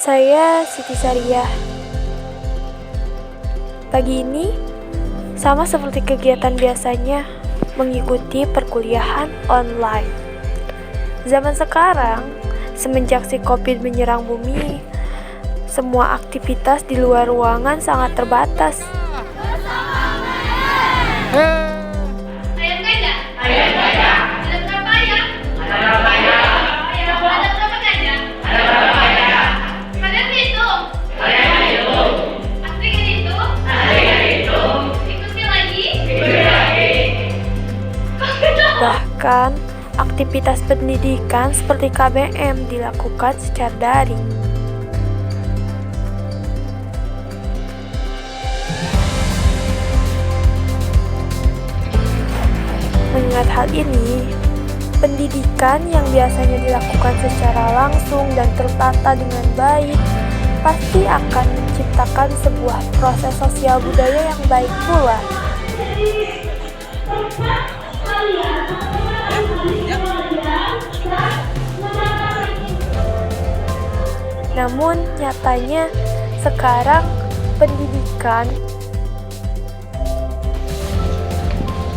Saya Siti Sariyah. Pagi ini, sama seperti kegiatan biasanya, mengikuti perkuliahan online. Zaman sekarang, semenjak si COVID menyerang bumi, semua aktivitas di luar ruangan sangat terbatas. Bahkan, aktivitas pendidikan seperti KBM dilakukan secara daring. Mengingat hal ini, pendidikan yang biasanya dilakukan secara langsung dan tertata dengan baik pasti akan menciptakan sebuah proses sosial budaya yang baik pula. Namun nyatanya sekarang pendidikan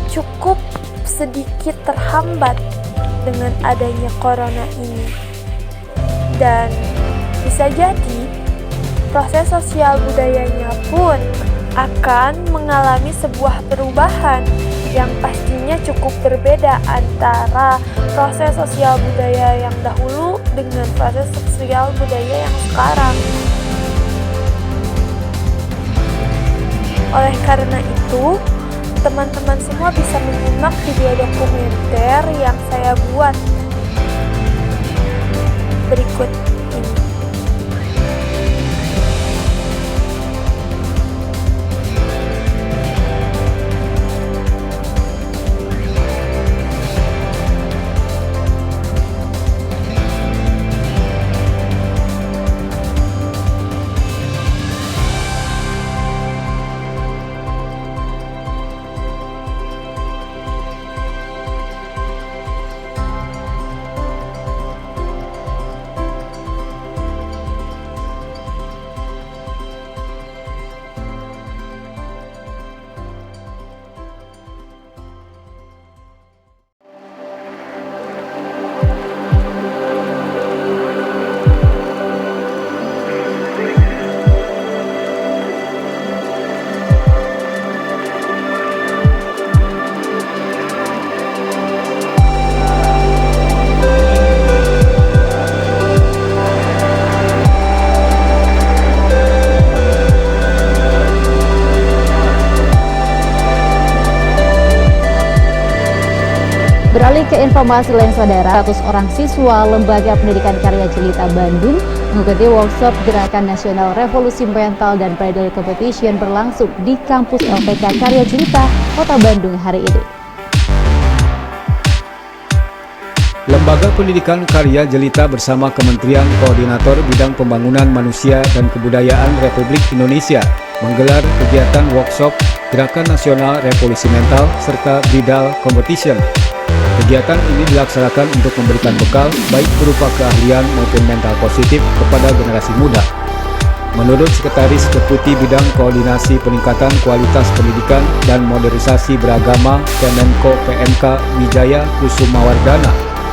cukup sedikit terhambat dengan adanya corona ini. Dan bisa jadi proses sosial budayanya pun akan mengalami sebuah perubahan yang pastinya cukup berbeda antara proses sosial budaya yang dahulu dengan proses sosial budaya yang sekarang. Oleh karena itu, teman-teman semua bisa menyimak video dokumenter yang saya buat berikut ini. Beralih ke informasi lain saudara, 100 orang siswa Lembaga Pendidikan Karya Jelita Bandung mengikuti workshop Gerakan Nasional Revolusi Mental dan Bridal Competition berlangsung di kampus LPK Karya Jelita, Kota Bandung hari ini. Lembaga Pendidikan Karya Jelita bersama Kementerian Koordinator Bidang Pembangunan Manusia dan Kebudayaan Republik Indonesia menggelar kegiatan workshop Gerakan Nasional Revolusi Mental serta Bridal Competition. Kegiatan ini dilaksanakan untuk memberikan bekal baik berupa keahlian maupun mental positif kepada generasi muda. Menurut Sekretaris Deputi Bidang Koordinasi Peningkatan Kualitas Pendidikan dan Modernisasi Beragama Kemenko PMK Wijaya Kusumawardana,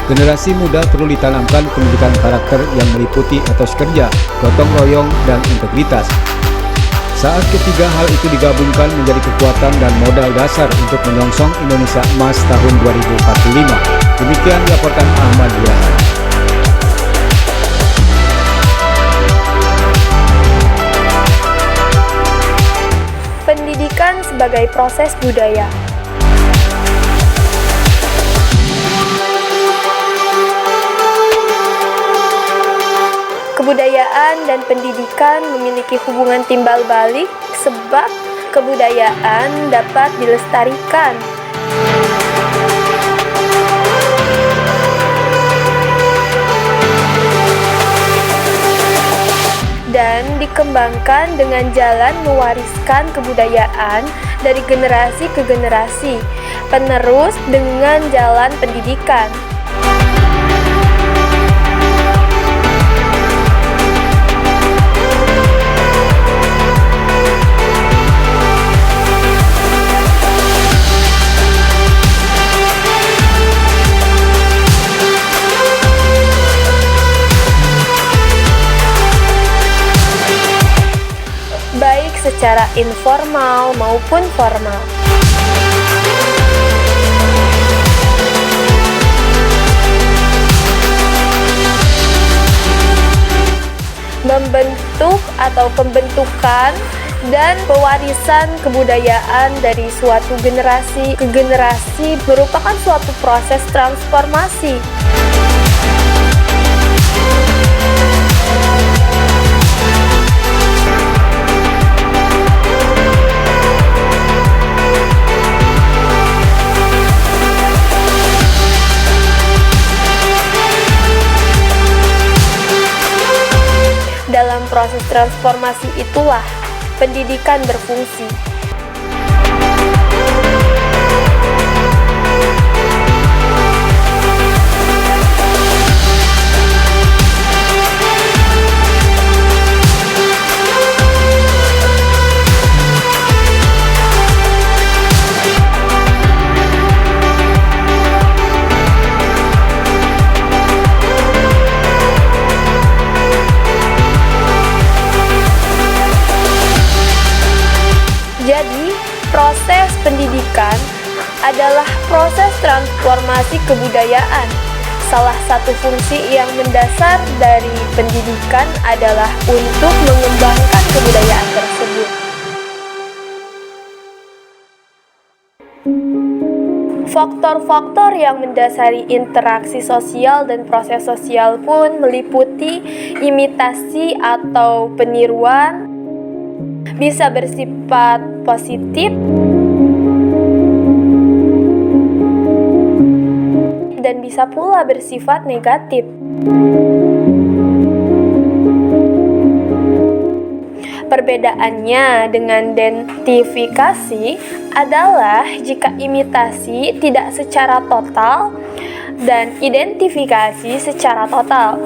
generasi muda perlu ditanamkan pendidikan karakter yang meliputi etos kerja, gotong royong, dan integritas. Saat ketiga hal itu digabungkan menjadi kekuatan dan modal dasar untuk menyongsong Indonesia Emas tahun 2045. Demikian laporan Ahmad Yahya. Pendidikan sebagai proses budaya. Kebudayaan dan pendidikan memiliki hubungan timbal balik sebab kebudayaan dapat dilestarikan. Dan dikembangkan dengan jalan mewariskan kebudayaan dari generasi ke generasi, penerus dengan jalan pendidikan. secara informal maupun formal. Membentuk atau pembentukan dan pewarisan kebudayaan dari suatu generasi ke generasi merupakan suatu proses transformasi. Dalam proses transformasi itulah pendidikan berfungsi. Jadi, proses pendidikan adalah proses transformasi kebudayaan. Salah satu fungsi yang mendasar dari pendidikan adalah untuk mengembangkan kebudayaan tersebut. Faktor-faktor yang mendasari interaksi sosial dan proses sosial pun meliputi imitasi atau peniruan, bisa bersifat positif dan bisa pula bersifat negatif. Perbedaannya dengan identifikasi adalah jika imitasi tidak secara total dan identifikasi secara total.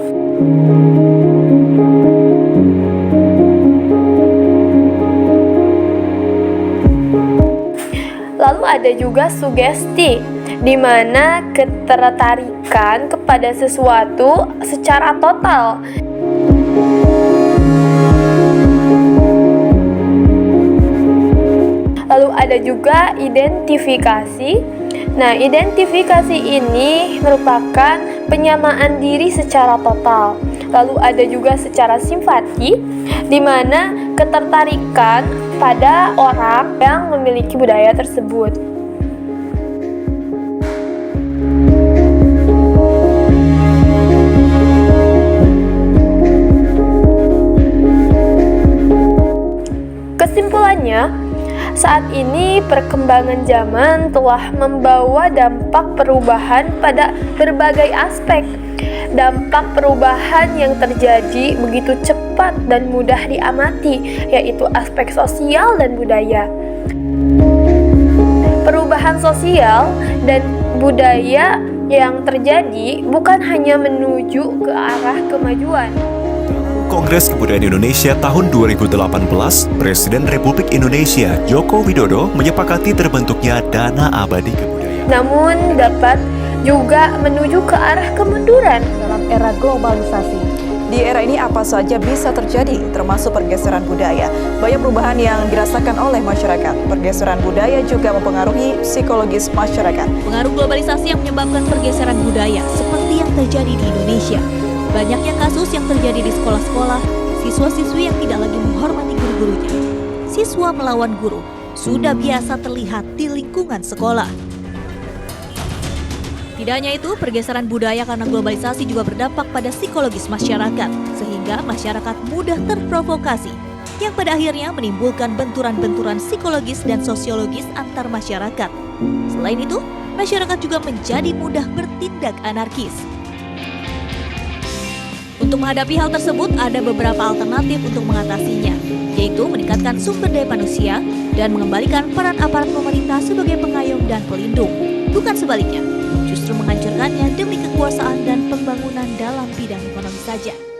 Lalu ada juga sugesti, di mana ketertarikan kepada sesuatu secara total. Lalu ada juga identifikasi. Nah, identifikasi ini merupakan penyamaan diri secara total. Lalu ada juga secara simpati, di mana ketertarikan pada orang yang memiliki budaya tersebut. Kesimpulannya, saat ini perkembangan zaman telah membawa dampak perubahan pada berbagai aspek. Dampak perubahan yang terjadi begitu cepat dan mudah diamati, yaitu aspek sosial dan budaya. Perubahan sosial dan budaya yang terjadi bukan hanya menuju ke arah kemajuan. Kongres Kebudayaan Indonesia tahun 2018, Presiden Republik Indonesia Joko Widodo menyepakati terbentuknya Dana Abadi Kebudayaan. Namun dapat juga menuju ke arah kemunduran dalam era globalisasi. Di era ini apa saja bisa terjadi, termasuk pergeseran budaya. Banyak perubahan yang dirasakan oleh masyarakat. Pergeseran budaya juga mempengaruhi psikologis masyarakat. Pengaruh globalisasi yang menyebabkan pergeseran budaya seperti yang terjadi di Indonesia. Banyaknya kasus yang terjadi di sekolah-sekolah, siswa-siswi yang tidak lagi menghormati guru-gurunya. Siswa melawan guru sudah biasa terlihat di lingkungan sekolah. Tidak hanya itu, pergeseran budaya karena globalisasi juga berdampak pada psikologis masyarakat, sehingga masyarakat mudah terprovokasi, yang pada akhirnya menimbulkan benturan-benturan psikologis dan sosiologis antar masyarakat. Selain itu, masyarakat juga menjadi mudah bertindak anarkis. Untuk menghadapi hal tersebut, ada beberapa alternatif untuk mengatasinya, yaitu meningkatkan sumber daya manusia dan mengembalikan peran aparat pemerintah sebagai pengayom dan pelindung, bukan sebaliknya, justru menghancurkannya demi kekuasaan dan pembangunan dalam bidang ekonomi saja.